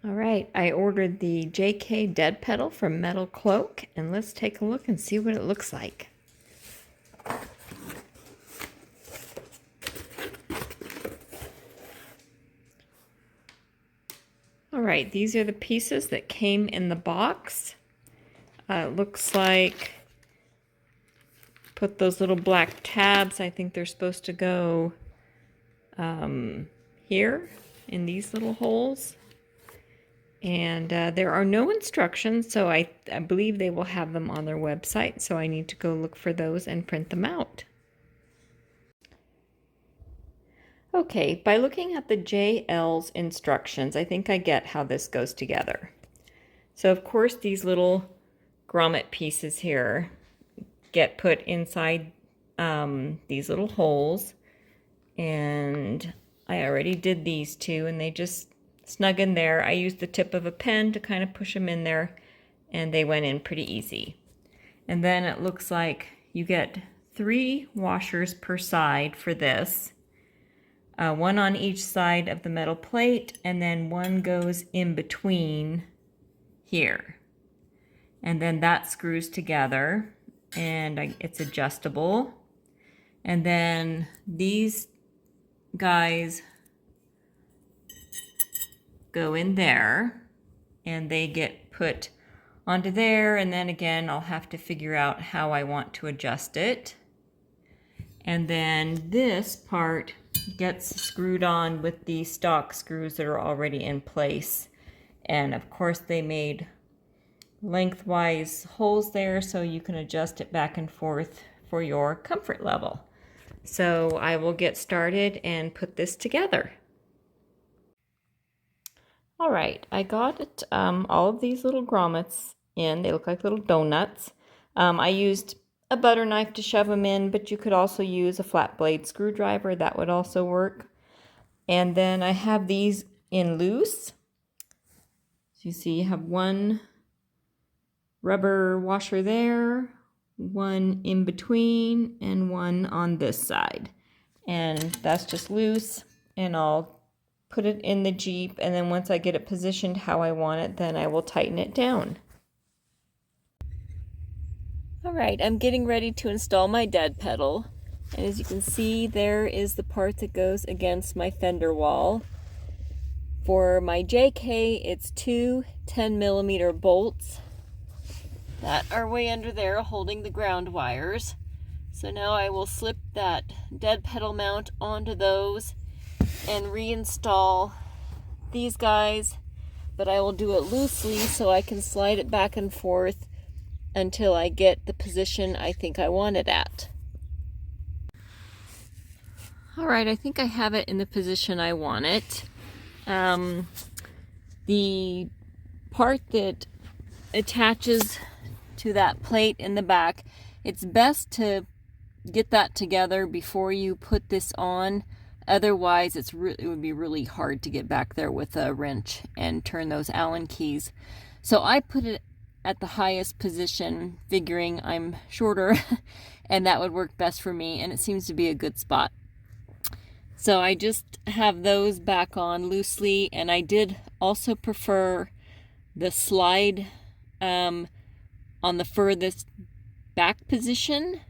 All right, I ordered the JK dead pedal from MetalCloak, and let's take a look and see what it looks like. All right, these are the pieces that came in the box. It looks like, put those little black tabs, I think they're supposed to go here in these little holes. And there are no instructions, so I believe they will have them on their website, so I need to go look for those and print them out. Okay, by looking at the JL's instructions, I think I get how this goes together. So of course these little grommet pieces here get put inside these little holes, and I already did these two and they just snug in there. I used the tip of a pen to kind of push them in there and they went in pretty easy. And then it looks like you get 3 washers per side for this. One on each side of the metal plate, and then one goes in between here. And then that screws together, and it's adjustable. And then these guys go in there, and they get put onto there, and then again I'll have to figure out how I want to adjust it. And then this part gets screwed on with the stock screws that are already in place. And of course they made lengthwise holes there so you can adjust it back and forth for your comfort level. So I will get started and put this together. All right, I got it, all of these little grommets in. They look like little donuts. I used a butter knife to shove them in, but you could also use a flat blade screwdriver. That would also work. And then I have these in loose. So you see you have one rubber washer there, one in between, and one on this side. And that's just loose, and I'll put it in the Jeep, and then once I get it positioned how I want it, then I will tighten it down. All right, I'm getting ready to install my dead pedal. And as you can see, there is the part that goes against my fender wall. For my JK, it's 2 10mm bolts that are way under there holding the ground wires. So now I will slip that dead pedal mount onto those and reinstall these guys, but I will do it loosely so I can slide it back and forth until I get the position I think I want it at. All right, I think I have it in the position I want it. The part that attaches to that plate in the back, it's best to get that together before you put this on. Otherwise, it would be really hard to get back there with a wrench and turn those Allen keys. So I put it at the highest position, figuring I'm shorter and that would work best for me, and it seems to be a good spot. So I just have those back on loosely, and I did also prefer the slide on the furthest back position.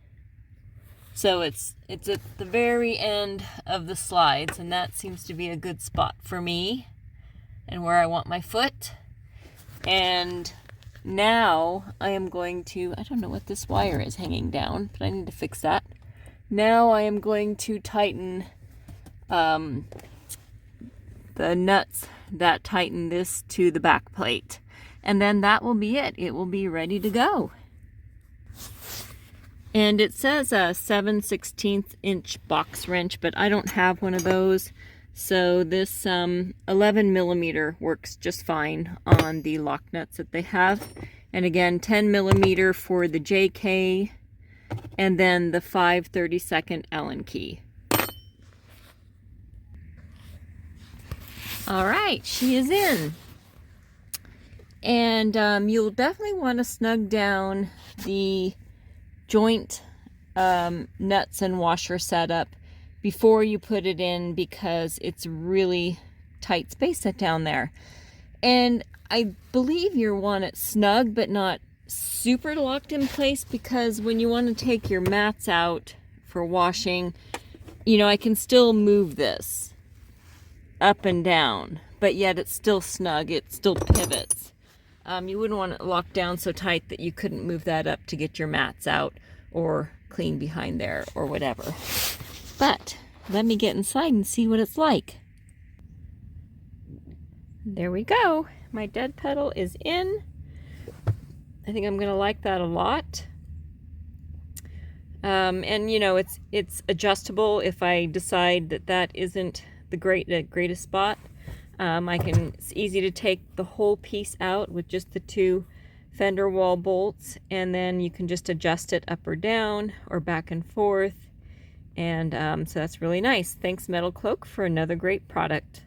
So it's at the very end of the slides, and that seems to be a good spot for me and where I want my foot. And now I am going to, I don't know what this wire is hanging down, but I need to fix that. Now I am going to tighten the nuts that tighten this to the back plate. And then that will be it. It will be ready to go. And it says a 7/16 inch box wrench, but I don't have one of those. So this 11mm works just fine on the lock nuts that they have. And again, 10mm for the JK, and then the 5/32 Allen key. All right, she is in. And you'll definitely want to snug down the joint nuts and washer setup before you put it in, because it's really tight space set down there. And I believe you want it snug but not super locked in place, because when you want to take your mats out for washing, you know, I can still move this up and down, but yet it's still snug. It still pivots. You wouldn't want it locked down so tight that you couldn't move that up to get your mats out or clean behind there or whatever. But let me get inside and see what it's like. There we go. My dead pedal is in. I think I'm gonna like that a lot. And you know, it's adjustable if I decide that that isn't the greatest spot. It's easy to take the whole piece out with just the 2 fender wall bolts, and then you can just adjust it up or down or back and forth. And so that's really nice. Thanks MetalCloak for another great product.